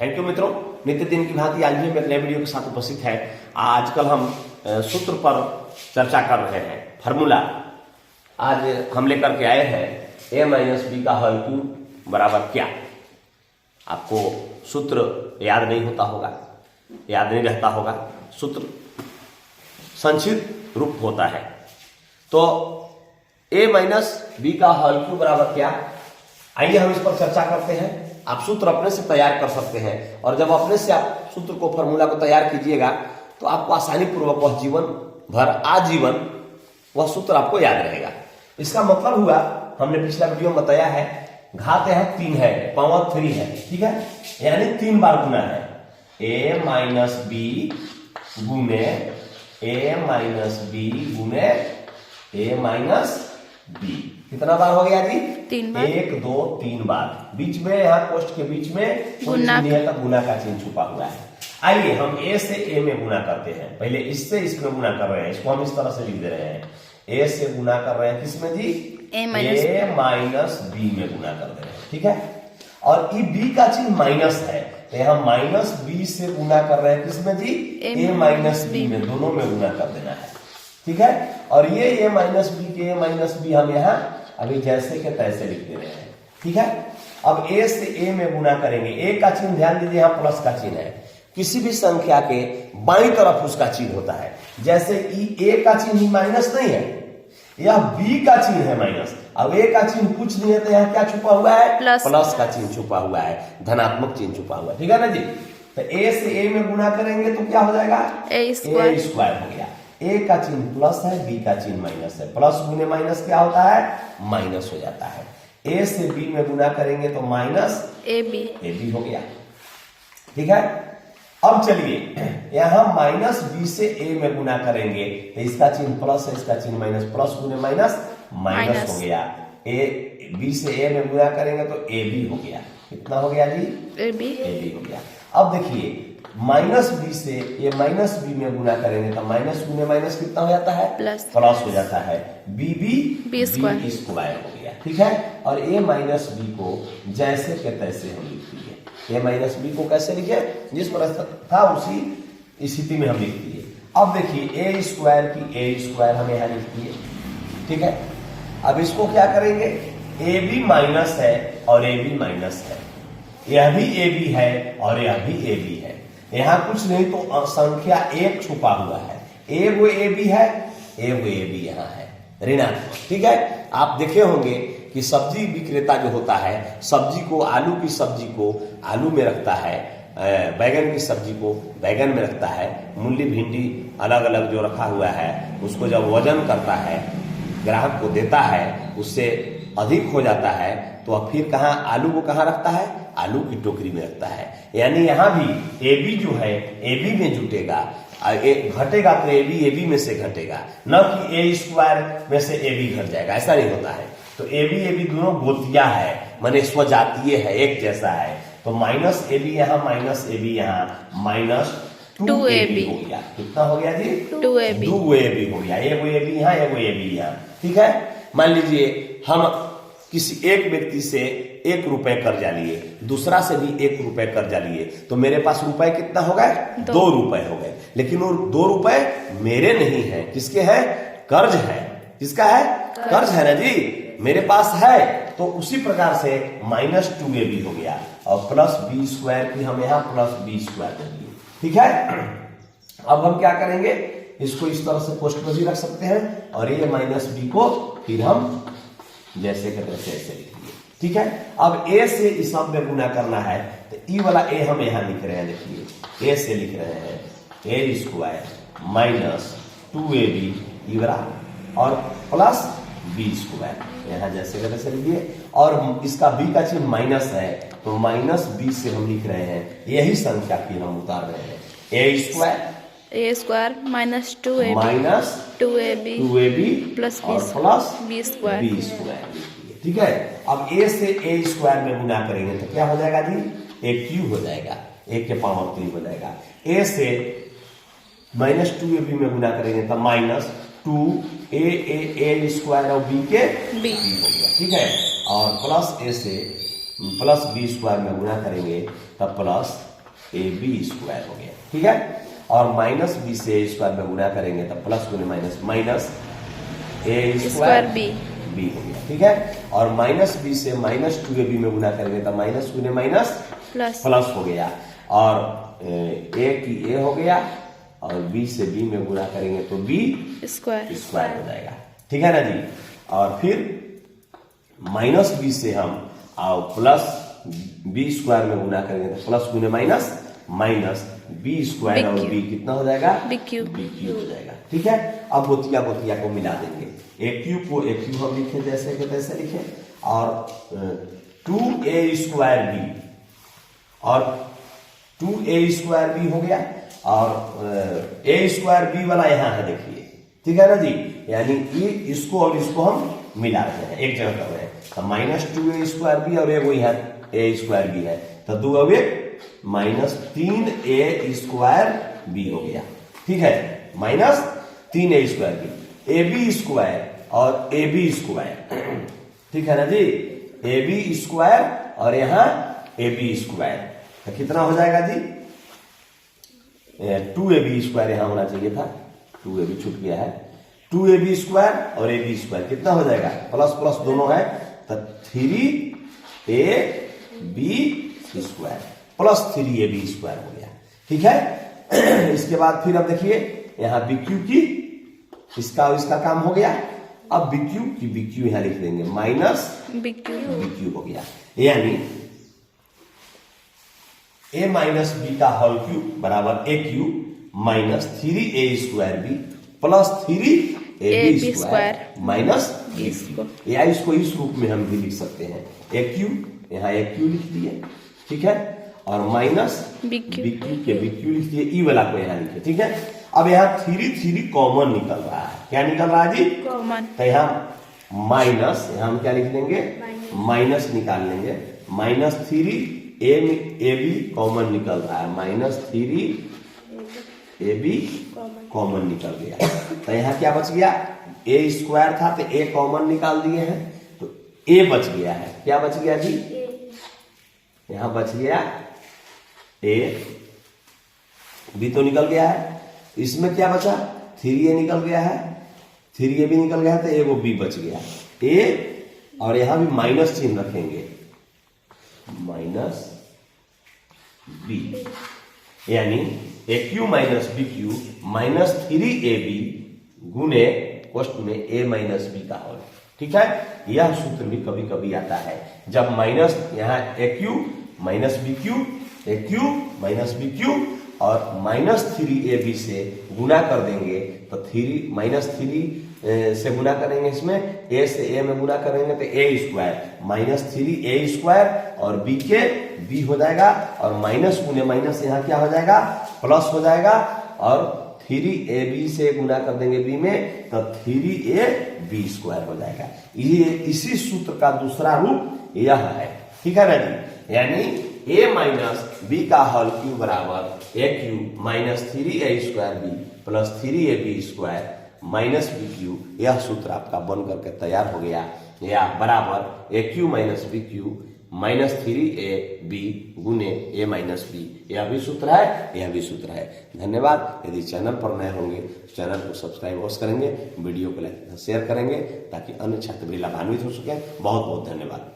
Thank you मित्रों, नित्य दिन की भांति आज भी हम एक नए वीडियो के साथ उपस्थित है। आजकल हम सूत्र पर चर्चा कर रहे हैं, फार्मूला। आज हम लेकर के आए हैं a माइनस बी का हल क्यू बराबर क्या। आपको सूत्र याद नहीं होता होगा, याद नहीं रहता होगा, सूत्र संक्षिप्त रूप होता है। तो a माइनस बी का हल क्यू बराबर क्या, आइए हम इस पर चर्चा करते हैं। आप सूत्र अपने से तैयार कर सकते हैं और जब अपने से आप सूत्र को, फॉर्मूला को तैयार कीजिएगा तो आपको आसानी पूर्वक वह जीवन भर, आजीवन वह सूत्र आपको याद रहेगा। इसका मतलब हुआ, हमने पिछला वीडियो में बताया है, घात है 3 है, पावर 3 है, ठीक है, यानी 3 बार गुना है। a माइनस बी गुने a माइनस बी गुने a माइनस बी। कितना बार हो गया जी? 3 बार। 1 2 3 बार। बीच में यहाँ कोष्ठ के बीच में गुना का चिन्ह छुपा हुआ है। आइए हम a से a में गुना करते हैं। पहले इससे इसमें गुना कर रहे हैं, इसको हम इस तरह से लिख दे रहे हैं। a से गुना कर रहे हैं किसमें जी? a माइनस b में गुना कर दे रहे हैं, ठीक है। और ये b का चिन्ह माइनस है, तो यहाँ माइनस b से गुना कर रहे हैं किसमें जी? a माइनस b में, दोनों में गुना कर देना है, ठीक है। और ये a माइनस बी के a माइनस बी हम यहाँ अभी जैसे के तैसे लिख दे रहे हैं, ठीक है। अब a से a में गुना करेंगे। a का चिन्ह ध्यान दीजिए, यहाँ प्लस का चिन्ह है। किसी भी संख्या के बाईं तरफ उसका चिन्ह होता है। जैसे a का चिन्ह माइनस नहीं है, यह b का चिन्ह है माइनस। अब a का चिन्ह कुछ नहीं है, तो यहाँ क्या छुपा हुआ है? प्लस का चिन्ह छुपा हुआ है, धनात्मक चिन्ह छुपा हुआ है, ठीक है ना जी। तो a से a में गुना करेंगे तो क्या हो जाएगा? a स्क्वायर हो गया। a का चिन्ह प्लस है, b का चिन्ह माइनस है। प्लस गुने माइनस क्या होता है? माइनस हो जाता है। a से b में गुना करेंगे तो माइनस ab हो गया, ठीक है। अब चलिए यहां माइनस b से a में गुना करेंगे तो इसका चिन्ह प्लस है, इसका चिन्ह माइनस। प्लस गुने माइनस माइनस हो गया। b से a में गुना करेंगे तो ab हो गया। कितना हो गया जी? ab हो गया। अब देखिए माइनस बी से ये माइनस बी में गुना करेंगे तो माइनस गुने माइनस कितना हो जाता है? प्लस हो जाता है। बी स्क्वायर हो गया, ठीक है। और a माइनस बी को जैसे के तैसे हम लिख दिए। a माइनस बी को कैसे लिखे? जिस पर था उसी स्थिति में हम लिख दिए। अब देखिए a स्क्वायर की a स्क्वायर हम यहाँ लिख दिए, ठीक है। अब इसको क्या करेंगे? a b माइनस है और a b माइनस है, यह भी a b है और यह भी a b है। यहाँ कुछ नहीं तो संख्या 1 छुपा हुआ है। a वो a b है, a वो a b यहाँ है, ऋणात्मक, ठीक है। आप देखे होंगे कि सब्जी विक्रेता जो होता है, सब्जी को, आलू की सब्जी को आलू में रखता है, बैगन की सब्जी को बैगन में रखता है, मूली भिंडी अलग अलग जो रखा हुआ है उसको जब वजन करता है, ग्राहक को देता है, उससे अधिक हो जाता है तो फिर कहाँ, आलू को कहाँ रखता है? आलू की टोकरी में रखता है। यानी यहाँ भी AB जो है AB में जुटेगा, घटेगा तो AB में से घटेगा, न कि a स्क्वायर में से AB घट जाएगा, ऐसा नहीं होता है। तो AB दोनों गोतिया है, माने स्वजातीय है, एक जैसा है। तो माइनस AB यहाँ, माइनस AB यहाँ, माइनस 2AB हो गया। कितना हो गया जी? 2AB हो गया। एगो AB यहाँ, एगो AB यहाँ, ठीक है। मान लीजिए हम किसी एक व्यक्ति से 1 रुपए कर्जा लिए, दूसरा से भी 1 रुपए कर्जा लिए, तो मेरे पास रुपए कितना हो गए? 2 रुपए हो गए। लेकिन वो 2 रुपए मेरे नहीं है, किसके हैं? कर्ज है। किसका है? कर्ज है ना जी, मेरे पास है। तो उसी प्रकार से माइनस 2ab हो गया और प्लस b स्क्वायर की हम यहाँ प्लस b स्क्वायर कर दिए, ठीक है। अब हम क्या करेंगे? इसको इस तरह से पोस्ट में भी रख सकते हैं और ये माइनस b को फिर हम जैसे के तैसे ऐसे लिख दिए, ठीक है। अब a से इस सब में गुना करना है तो ई वाला a हम यहाँ लिख रहे हैं। देखिए a से लिख रहे हैं a स्क्वायर माइनस 2ab ई वाला और प्लस b स्क्वायर, यहाँ जैसे के तैसे लिखिए। और इसका b का चिन्ह माइनस है तो माइनस b से हम लिख रहे हैं, यही संख्या की हम उतार रहे हैं। a square minus 2ab plus b square, ठीक है। अब a से a स्क्वायर में गुना करेंगे तो क्या हो जाएगा जी? a क्यूब हो जाएगा, a के पावर 3 हो जाएगा। a से माइनस 2ab में गुना करेंगे तो माइनस 2a स्क्वायर और b के b हो गया, ठीक है। और प्लस a से प्लस b स्क्वायर में गुना करेंगे तब प्लस ए बी स्क्वायर हो गया, ठीक है। और माइनस बी से ए स्क्वायर में गुना करेंगे तो प्लस गुने माइनस माइनस ए स्क्वायर बी हो गया, ठीक है। और माइनस बी से माइनस 2ab में गुना करेंगे तो माइनस गुने माइनस प्लस हो गया, और ए की ए हो गया, और बी से बी में गुना करेंगे तो बी स्क्वायर हो जाएगा, ठीक है ना जी। और फिर माइनस बी से हम प्लस बी स्क्वायर में गुना करेंगे तो प्लस गुने माइनस माइनस बी स्क्वायर, और बी कितना हो जाएगा, बी क्यूब हो जाएगा, ठीक है। अब गोतिया को मिला देंगे, ए क्यूब को ए क्यूब हम लिखे जैसे के तैसे लिखे, और 2a स्क्वायर बी, और 2a स्क्वायर बी हो गया, और ए स्क्वायर बी वाला यहाँ है देखिए, ठीक है ना जी। यानी ये इसको और इसको हम मिला रहे हैं, एक जगह कर रहे हैं, तो माइनस 2a स्क्वायर बी और एक यहाँ ए स्क्वायर बी है, तो 2 अब एक माइनस 3a स्क्वायर बी हो गया, ठीक है। Minus 3a square b, a b square और ए बी स्क्वायर, ठीक है ना जी। ए बी स्क्वायर और यहाँ ए बी स्क्वायर, तो कितना हो जाएगा जी, 2ab स्क्वायर यहाँ होना चाहिए था, 2ab छूट गया है, 2ab स्क्वायर और ए बी स्क्वायर कितना हो जाएगा, प्लस प्लस दोनों है, तो 3ab square plus 3ab square हो गया, ठीक है। इसके बाद फिर अब देखिए यहाँ BQ की इसका और इसका काम हो गया, अब BQ की BQ यहाँ लिख देंगे, माइनस BQ हो गया, यानी a माइनस बी का होल क्यूब बराबर a cube minus 3a square b plus 3ab square minus b, या इसको इस रूप में हम भी लिख सकते हैं, ए क्यूब यहाँ ए क्यूब लिख दिए, ठीक है, और माइनस BQ के BQ लिख दिए, ई वाला को यहाँ लिखे, ठीक है। अब यहाँ 3 कॉमन निकल रहा है, क्या निकल रहा है जी, कॉमन, तो यहाँ माइनस, यहाँ हम क्या लिख देंगे, माइनस निकाल लेंगे, माइनस 3ab कॉमन निकल रहा है, माइनस 3ab कॉमन निकल गया, तो यहाँ क्या बच गया, ए स्क्वायर था तो ए कॉमन निकाल दिए हैं, तो ए बच गया है, क्या बच गया जी, यहाँ बच गया ए, बी तो निकल गया है, इसमें क्या बचा, 3a निकल गया है, 3a भी निकल गया है, तो ए वो बी बच गया, ए, और यहां भी माइनस चिन्ह रखेंगे, माइनस बी, यानी a cube minus b cube minus 3ab गुने कोष्ट में a माइनस बी का होल, ठीक है। यह सूत्र भी कभी कभी आता है, जब माइनस यहाँ ए क्यू माइनस बी क्यू, ए क्यू माइनस बी क्यू और माइनस 3ab से गुना कर देंगे तो 3 से गुना करेंगे, इसमें a से a में गुना करेंगे तो a square minus 3a square और b के b हो जाएगा, और माइनस गुने माइनस यहाँ क्या हो जाएगा, प्लस हो जाएगा, और 3ab से गुना कर देंगे b में तो 3ab स्क्वायर हो जाएगा। ये इसी सूत्र का दूसरा रूप यह है, ठीक है ना जी। यानी a माइनस बी का होल क्यूब बराबर a cube minus 3a square b plus 3ab square minus b cube, यह सूत्र आपका बन करके तैयार हो गया, या बराबर a cube minus b cube minus 3ab गुने a माइनस बी, यह भी सूत्र है, यह भी सूत्र है। धन्यवाद। यदि चैनल पर नए होंगे तो चैनल को सब्सक्राइब अवश्य करेंगे, वीडियो को लाइक शेयर करेंगे ताकि अन्य छात्र भी लाभान्वित हो सके। बहुत बहुत धन्यवाद।